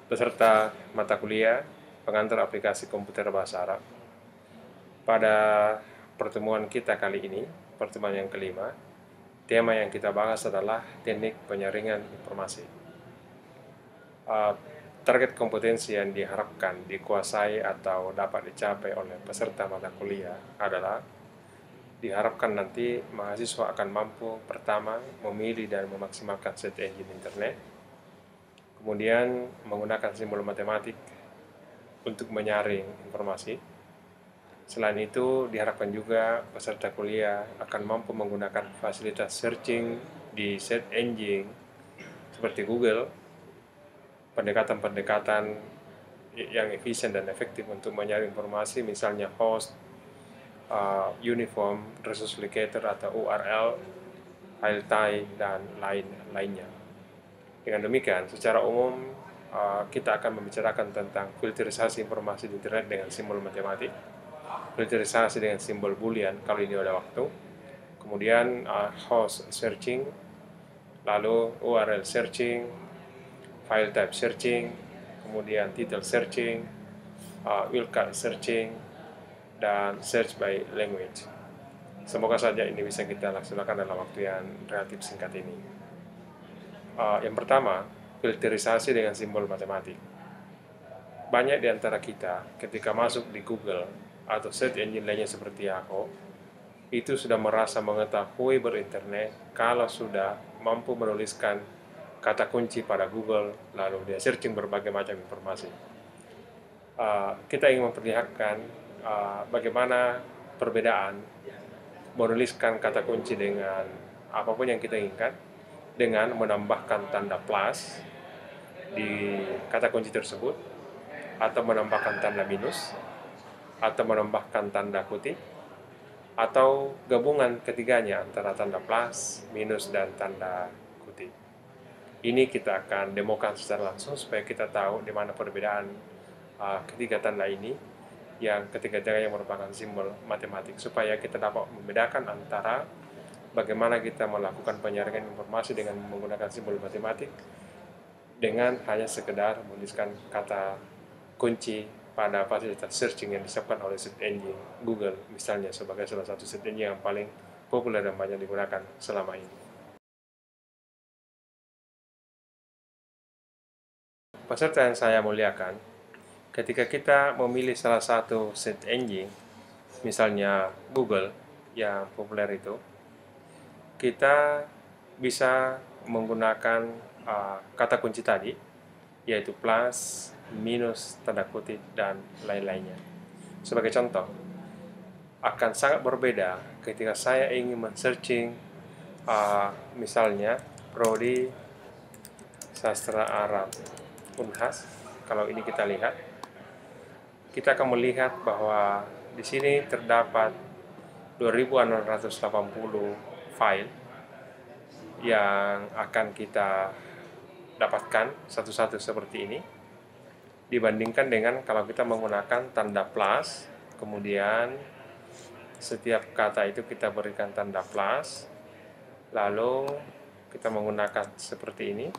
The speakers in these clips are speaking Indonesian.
peserta mata kuliah pengantar aplikasi komputer bahasa Arab. Pada pertemuan kita kali ini, pertemuan yang kelima, tema yang kita bahas adalah teknik penyaringan informasi. Target kompetensi yang diharapkan dikuasai atau dapat dicapai oleh peserta mata kuliah adalah diharapkan nanti mahasiswa akan mampu pertama memilih dan memaksimalkan search engine internet, kemudian menggunakan simbol matematik untuk menyaring informasi. Selain itu, diharapkan juga peserta kuliah akan mampu menggunakan fasilitas searching di search engine seperti Google, pendekatan-pendekatan yang efisien dan efektif untuk menyaring informasi, misalnya host, uniform, resource locator atau URL, file type, dan lainnya. Dengan demikian, secara umum kita akan membicarakan tentang filterisasi informasi di internet dengan simbol matematik, filterisasi dengan simbol boolean kalau ini ada waktu, kemudian host searching, lalu URL searching, file type searching, kemudian title searching, wildcard searching, dan search by language. Semoga saja ini bisa kita laksanakan dalam waktu yang relatif singkat ini. Yang pertama, filterisasi dengan simbol matematik. Banyak di antara kita ketika masuk di Google atau search engine lainnya seperti Yahoo, itu sudah merasa mengetahui berinternet kalau sudah mampu menuliskan kata kunci pada Google, lalu dia searching berbagai macam informasi. Kita ingin memperlihatkan bagaimana perbedaan menuliskan kata kunci dengan apapun yang kita inginkan dengan menambahkan tanda plus di kata kunci tersebut, atau menambahkan tanda minus, atau menambahkan tanda kutip, atau gabungan ketiganya antara tanda plus, minus, dan tanda kutip. Ini kita akan demokan secara langsung supaya kita tahu di mana perbedaan ketiga tanda ini, yang ketiga-tiganya merupakan simbol matematik, supaya kita dapat membedakan antara bagaimana kita melakukan penyaringan informasi dengan menggunakan simbol matematik dengan hanya sekedar menuliskan kata kunci pada fasilitas searching yang disiapkan oleh search engine Google, misalnya sebagai salah satu search engine yang paling populer dan banyak digunakan selama ini. Peserta yang saya muliakan, ketika kita memilih salah satu search engine, misalnya Google yang populer itu, kita bisa menggunakan kata kunci tadi, yaitu plus, minus, tanda kutip, dan lain-lainnya. Sebagai contoh, akan sangat berbeda ketika saya ingin men-searching misalnya Prodi Sastra Arab Unhas. Kalau ini kita lihat, kita akan melihat bahwa di sini terdapat 2680 file yang akan kita dapatkan satu-satu seperti ini, dibandingkan dengan kalau kita menggunakan tanda plus, kemudian setiap kata itu kita berikan tanda plus, lalu kita menggunakan seperti ini,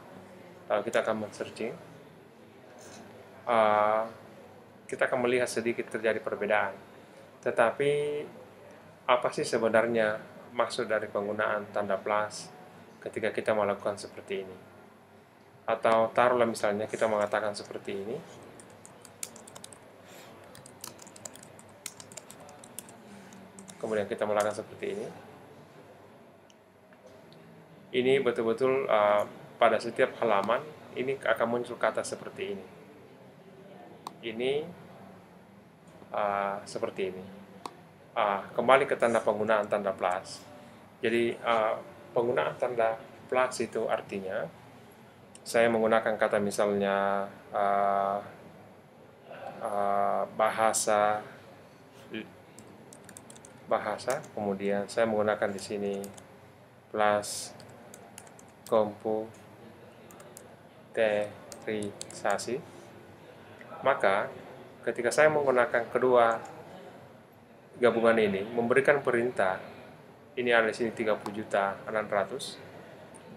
lalu kita akan men-searching, kita akan melihat sedikit terjadi perbedaan. Tetapi apa sih sebenarnya maksud dari penggunaan tanda plus ketika kita melakukan seperti ini? Atau taruhlah misalnya kita mengatakan seperti ini, kemudian kita melakukan seperti ini. Ini betul-betul pada setiap halaman ini akan muncul kata seperti ini. Ini seperti ini. Kembali ke tanda penggunaan tanda plus. Jadi penggunaan tanda plus itu artinya saya menggunakan kata misalnya bahasa, kemudian saya menggunakan di sini plus komputerisasi, maka ketika saya menggunakan kedua gabungan ini memberikan perintah, ini ada di sini 30.600.000,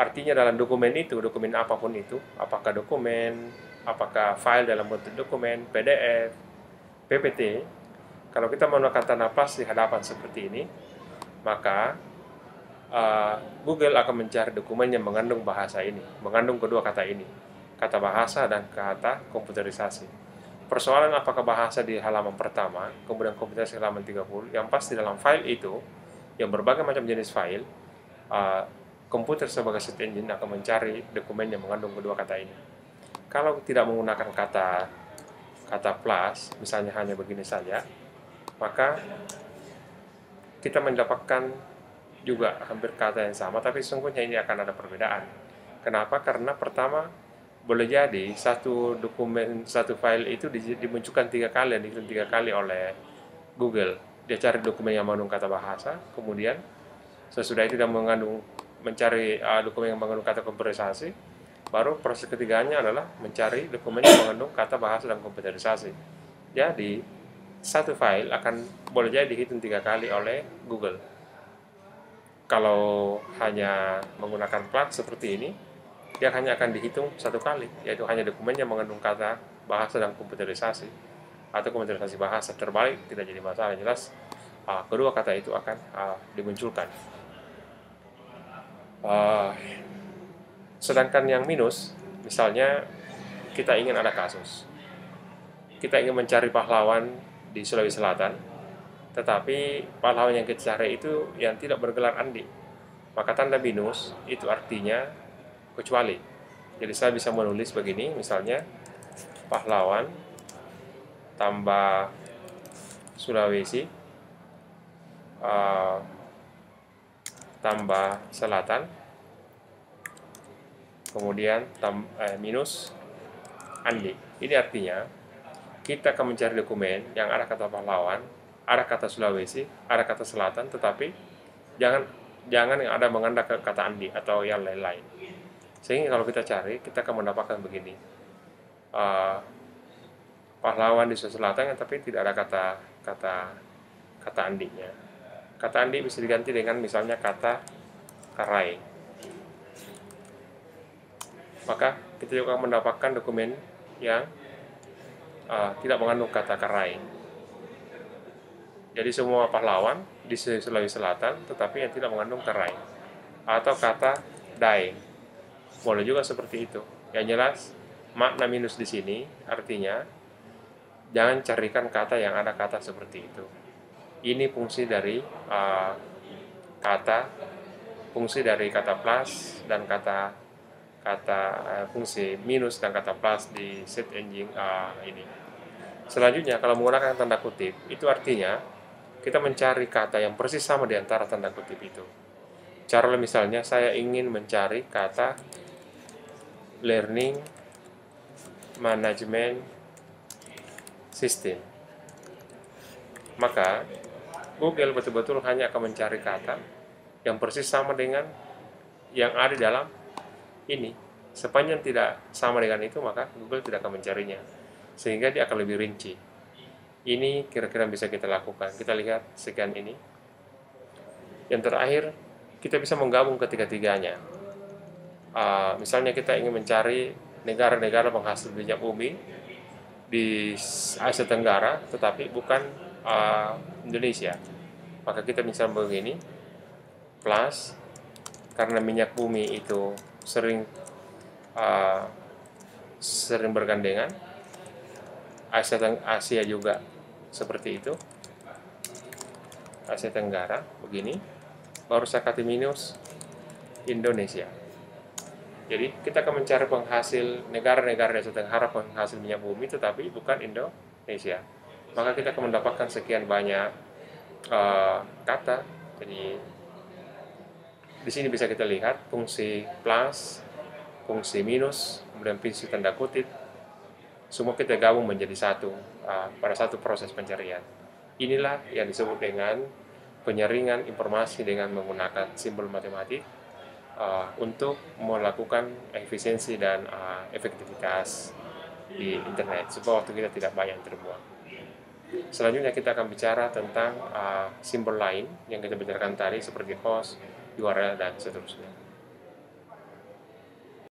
Artinya dalam dokumen itu, dokumen apapun itu, apakah dokumen, apakah file dalam bentuk dokumen, PDF, PPT, kalau kita menggunakan tanda plus di hadapan seperti ini, maka Google akan mencari dokumen yang mengandung bahasa ini, mengandung kedua kata ini, kata bahasa dan kata komputerisasi. Persoalan apakah bahasa di halaman pertama, kemudian komputerisasi halaman 30, yang pasti dalam file itu, yang berbagai macam jenis file, komputer sebagai search engine akan mencari dokumen yang mengandung kedua kata ini. Kalau tidak menggunakan kata plus, misalnya hanya begini saja, maka kita mendapatkan juga hampir kata yang sama, tapi sesungguhnya ini akan ada perbedaan. Kenapa? Karena pertama, boleh jadi satu dokumen, satu file itu dimunculkan 3 kali, dihitung 3 kali oleh Google. Dia cari dokumen yang mengandung kata bahasa, kemudian sesudah itu dia mencari dokumen yang mengandung kata komputerisasi, baru proses ketiganya adalah mencari dokumen yang mengandung kata bahasa dan komputerisasi. Jadi, satu file akan boleh jadi dihitung 3 kali oleh Google. Kalau hanya menggunakan plat seperti ini, dia hanya akan dihitung 1 kali, yaitu hanya dokumen yang mengandung kata bahasa dan komputerisasi atau komputerisasi bahasa. Terbalik tidak jadi masalah, jelas kedua kata itu akan dimunculkan. Sedangkan yang minus, misalnya kita ingin ada kasus, kita ingin mencari pahlawan di Sulawesi Selatan, tetapi pahlawan yang kita cari itu yang tidak bergelar Andi, maka tanda minus itu artinya kecuali. Jadi saya bisa menulis begini, misalnya pahlawan tambah Sulawesi tambah Selatan, kemudian minus Andi. Ini artinya kita akan mencari dokumen yang ada kata pahlawan, ada kata Sulawesi, ada kata Selatan, tetapi jangan yang ada mengandung kata Andi atau yang lain-lain. Sehingga kalau kita cari, kita akan mendapatkan begini, pahlawan di Sulawesi Selatan, tapi tidak ada kata Andinya. Kata Andi bisa diganti dengan misalnya kata Karai. Maka kita juga mendapatkan dokumen yang tidak mengandung kata Karai. Jadi semua pahlawan di Sulawesi Selatan, tetapi yang tidak mengandung Karai atau kata Dai. Boleh juga seperti itu. Yang jelas makna minus di sini artinya jangan carikan kata yang ada kata seperti itu. Ini fungsi dari fungsi dari kata plus dan fungsi minus dan kata plus di search engine ini. Selanjutnya, kalau menggunakan tanda kutip, itu artinya kita mencari kata yang persis sama di antara tanda kutip itu. Cara misalnya, saya ingin mencari kata learning management system. Maka, Google betul-betul hanya akan mencari kata yang persis sama dengan yang ada di dalam ini. Sepanjang tidak sama dengan itu, maka Google tidak akan mencarinya. Sehingga dia akan lebih rinci. Ini kira-kira bisa kita lakukan. Kita lihat sekian ini. Yang terakhir, kita bisa menggabung ketiga-tiganya. Misalnya kita ingin mencari negara-negara penghasil minyak bumi di Asia Tenggara, tetapi bukan Indonesia. Maka kita bisa begini, plus, karena minyak bumi itu sering bergandengan, Asia juga seperti itu, Asia Tenggara begini, baru saya kasih minus Indonesia. Jadi kita akan mencari penghasil negara-negara di Asia Tenggara penghasil minyak bumi, tetapi bukan Indonesia. Maka kita akan mendapatkan sekian banyak kata. Jadi di sini bisa kita lihat fungsi plus, fungsi minus, kemudian fungsi tanda kutip. Semua kita gabung menjadi satu pada satu proses pencarian. Inilah yang disebut dengan penyaringan informasi dengan menggunakan simbol matematik untuk melakukan efisiensi dan efektivitas di internet supaya waktu kita tidak banyak terbuang. Selanjutnya kita akan bicara tentang simbol lain yang kita bicarakan tadi seperti host, URL, dan seterusnya.